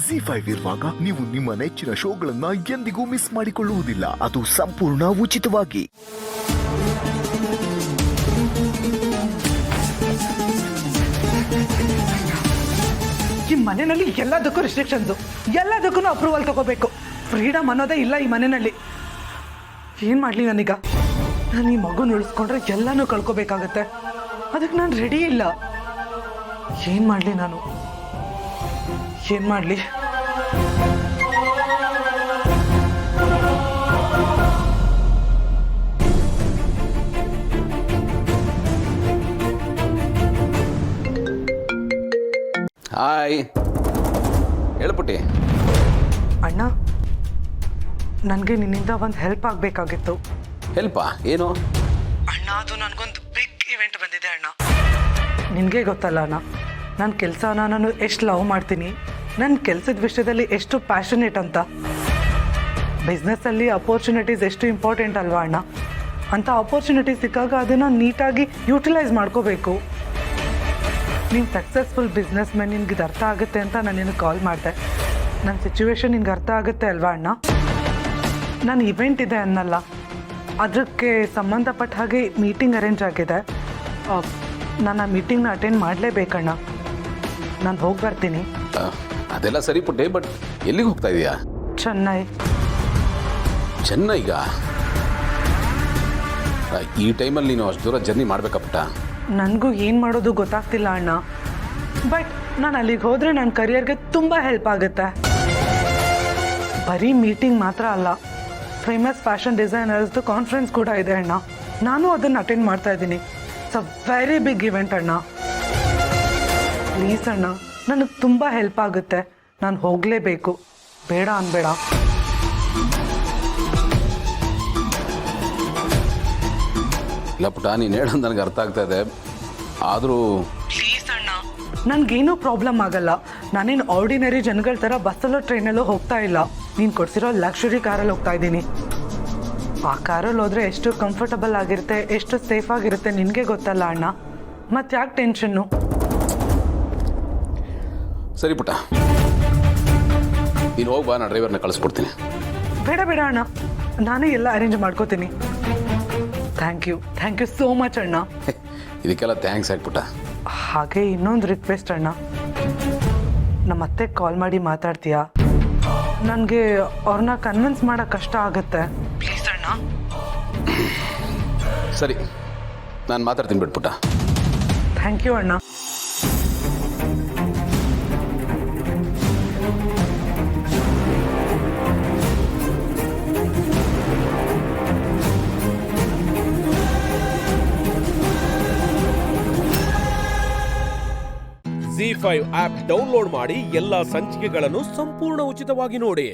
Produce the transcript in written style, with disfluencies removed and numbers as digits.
Z5 ಇರುವಾಗ ನೀವು ನಿಮ್ಮ ನೆಚ್ಚಿನ ಶೋಗಳನ್ನ ಎಂದಿಗೂ ಮಿಸ್ ಮಾಡಿಕೊಳ್ಳುವುದಿಲ್ಲ. ಅದು ಸಂಪೂರ್ಣ ಉಚಿತವಾಗಿ. ಈ ಮನೆಯಲ್ಲಿ ಎಲ್ಲದಕ್ಕೂ ರಿಸ್ಟ್ರಿಕ್ಷನ್ಸು, ಎಲ್ಲದಕ್ಕೂ ಅಪ್ರೂವಲ್ ತಗೋಬೇಕು. ಫ್ರೀಡಮ್ ಅನ್ನೋದೇ ಇಲ್ಲ ಈ ಮನೆಯಲ್ಲಿ. ಏನು ಮಾಡಲಿ ನಾನೀಗ? ನಾನು ಈ ಮಗುನ ಉಳಿಸ್ಕೊಂಡ್ರೆ ಎಲ್ಲನೂ ಕಳ್ಕೊಬೇಕಾಗತ್ತೆ. ಅದಕ್ಕೆ ನಾನು ರೆಡಿ ಇಲ್ಲ. ಏನು ಮಾಡಲಿ ನಾನು? ಏನು ಮಾಡಲಿ? ಹಾಯ್, ಹೇಳ್ಬಿಟ್ಟಿ. ಅಣ್ಣ, ನನಗೆ ನಿನ್ನಿಂದ ಒಂದು ಹೆಲ್ಪ್ ಆಗಬೇಕಾಗಿತ್ತು. ಹೆಲ್ಪಾ? ಏನು? ಅಣ್ಣ, ಅದು ನನಗೊಂದು ಬಿಗ್ ಇವೆಂಟ್ ಬಂದಿದೆ ಅಣ್ಣ. ನಿನಗೆ ಗೊತ್ತಲ್ಲ ಅಣ್ಣ, ನನ್ನ ಕೆಲಸನ ನಾನು ಎಷ್ಟು ಲವ್ ಮಾಡ್ತೀನಿ, ನನ್ನ ಕೆಲಸದ ವಿಷಯದಲ್ಲಿ ಎಷ್ಟು ಪ್ಯಾಷನೇಟ್ ಅಂತ. ಬಿಸ್ನೆಸ್ಸಲ್ಲಿ ಅಪರ್ಚುನಿಟೀಸ್ ಎಷ್ಟು ಇಂಪಾರ್ಟೆಂಟ್ ಅಲ್ವಾ ಅಣ್ಣ? ಅಂಥ ಅಪರ್ಚುನಿಟಿ ಸಿಕ್ಕಾಗ ಅದನ್ನು ನೀಟಾಗಿ ಯೂಟಿಲೈಸ್ ಮಾಡ್ಕೋಬೇಕು. ನೀನು ಸಕ್ಸಸ್ಫುಲ್ ಬಿಸ್ನೆಸ್ ಮ್ಯಾನ್, ನಿನ್ಗೆ ಇದು ಅರ್ಥ ಆಗುತ್ತೆ ಅಂತ ನಾನು ನಿನಗೆ ಕಾಲ್ ಮಾಡಿದೆ. ನನ್ನ ಸಿಚುವೇಶನ್ ನಿನ್ಗೆ ಅರ್ಥ ಆಗುತ್ತೆ ಅಲ್ವಾ ಅಣ್ಣ? ನಾನು ಇವೆಂಟ್ ಇದೆ ಅನ್ನಲ್ಲ, ಅದಕ್ಕೆ ಸಂಬಂಧಪಟ್ಟ ಹಾಗೆ ಮೀಟಿಂಗ್ ಅರೇಂಜ್ ಆಗಿದೆ. ನಾನು ಆ ಮೀಟಿಂಗ್ನ ಅಟೆಂಡ್ ಮಾಡಲೇಬೇಕಣ್ಣ. ನಾನು ಹೋಗಿ ಬರ್ತೀನಿ. ಅದೆಲ್ಲ ಸರಿ ಪುಟ್ಟೆ, ಬಟ್ ಎಲ್ಲಿಗೆ ಹೋಗ್ತಾ ಇದೀಯಾ? ಚೆನ್ನೈ. ಚೆನ್ನೈಗ? ಈ ಟೈಮಲ್ಲಿ ನೀನು ಅಷ್ಟು ದೂರ ಜರ್ನಿ ಮಾಡಬೇಕಾ ಪುಟ್ಟ? ನನಗೂ ಏನು ಮಾಡೋದು ಗೊತ್ತಾಗ್ತಿಲ್ಲ ಅಣ್ಣ. ಬಟ್ ನಾನು ಅಲ್ಲಿಗೆ ಹೋದರೆ ನನ್ನ ಕರಿಯರ್ಗೆ ತುಂಬ ಹೆಲ್ಪ್ ಆಗುತ್ತೆ. ಬರೀ ಮೀಟಿಂಗ್ ಮಾತ್ರ ಅಲ್ಲ, ಫೇಮಸ್ ಫ್ಯಾಷನ್ ಡಿಸೈನರ್ಸ್ದು ಕಾನ್ಫರೆನ್ಸ್ ಕೂಡ ಇದೆ ಅಣ್ಣ. ನಾನು ಅದನ್ನು ಅಟೆಂಡ್ ಮಾಡ್ತಾ ಇದ್ದೀನಿ. It's a very big event ಅಣ್ಣ. ಪ್ಲೀಸ್ ಅಣ್ಣ, ನನಗೆ ತುಂಬ ಹೆಲ್ಪ್ ಆಗುತ್ತೆ. ನಾನು ಹೋಗಲೇಬೇಕು. ಬೇಡ ಅನ್ಬೇಡ. ಇಲ್ಲ ಪುಟ್ಟ, ನೀನು ಹೇಳೋದು ನನಗೆ ಅರ್ಥ ಆಗ್ತಾ ಇದೆ. ಆದರೂ ಪ್ಲೀಸ್ ಅಣ್ಣ, ನನಗೇನೂ ಪ್ರಾಬ್ಲಮ್ ಆಗಲ್ಲ. ನಾನೇನು ಆರ್ಡಿನರಿ ಜನಗಳ ಥರ ಬಸ್ಸಲ್ಲೋ ಟ್ರೈನಲ್ಲೋ ಹೋಗ್ತಾ ಇಲ್ಲ. ನೀನು ಕೊಡ್ಸಿರೋ ಲಕ್ಷರಿ ಕಾರಲ್ಲಿ ಹೋಗ್ತಾ ಇದ್ದೀನಿ. ಆ ಕಾರಲ್ಲಿ ಹೋದರೆ ಎಷ್ಟು ಕಂಫರ್ಟಬಲ್ ಆಗಿರುತ್ತೆ, ಎಷ್ಟು ಸೇಫ್ ಆಗಿರುತ್ತೆ ನಿನಗೆ ಗೊತ್ತಲ್ಲ ಅಣ್ಣ. ಮತ್ತೆ ಯಾಕೆ ಟೆನ್ಷನ್ನು? ಸರಿ ಪುಟ್ಟ, ನೀನು ಹೋಗಿ ಬಾ, ನಾನು ಡ್ರೈವರ್ನ ಕಳಿಸ್ಕೊಡ್ತೀನಿ. ಬೇಡ ಬೇಡ ಅಣ್ಣ, ನಾನೇ ಎಲ್ಲ ಅರೇಂಜ್ ಮಾಡ್ಕೋತೀನಿ. ಥ್ಯಾಂಕ್ ಯು ಸೋ ಮಚ್ ಅಣ್ಣ. ಇದಕ್ಕೆಲ್ಲ ಥ್ಯಾಂಕ್ಸ್ ಆಗ್ಬಿಟ್ಟ. ಹಾಗೆ ಇನ್ನೊಂದು ರಿಕ್ವೆಸ್ಟ್ ಅಣ್ಣ, ನಮ್ಮ ಅತ್ತೆ ಕಾಲ್ ಮಾಡಿ ಮಾತಾಡ್ತೀಯಾ? ನನಗೆ ಅವ್ರನ್ನ ಕನ್ವಿನ್ಸ್ ಮಾಡೋಕ್ಕೆ ಕಷ್ಟ ಆಗುತ್ತೆ. ಪ್ಲೀಸ್ ಅಣ್ಣ. ಸರಿ, ನಾನು ಮಾತಾಡ್ತೀನಿ ಬಿಟ್ಬಿಟ್ಟ. ಥ್ಯಾಂಕ್ ಯು ಅಣ್ಣ. Z5 ಆಪ್ ಡೌನ್ಲೋಡ್ ಮಾಡಿ ಎಲ್ಲಾ ಸಂಚಿಕೆಗಳನ್ನು ಸಂಪೂರ್ಣ ಉಚಿತವಾಗಿ ನೋಡಿ.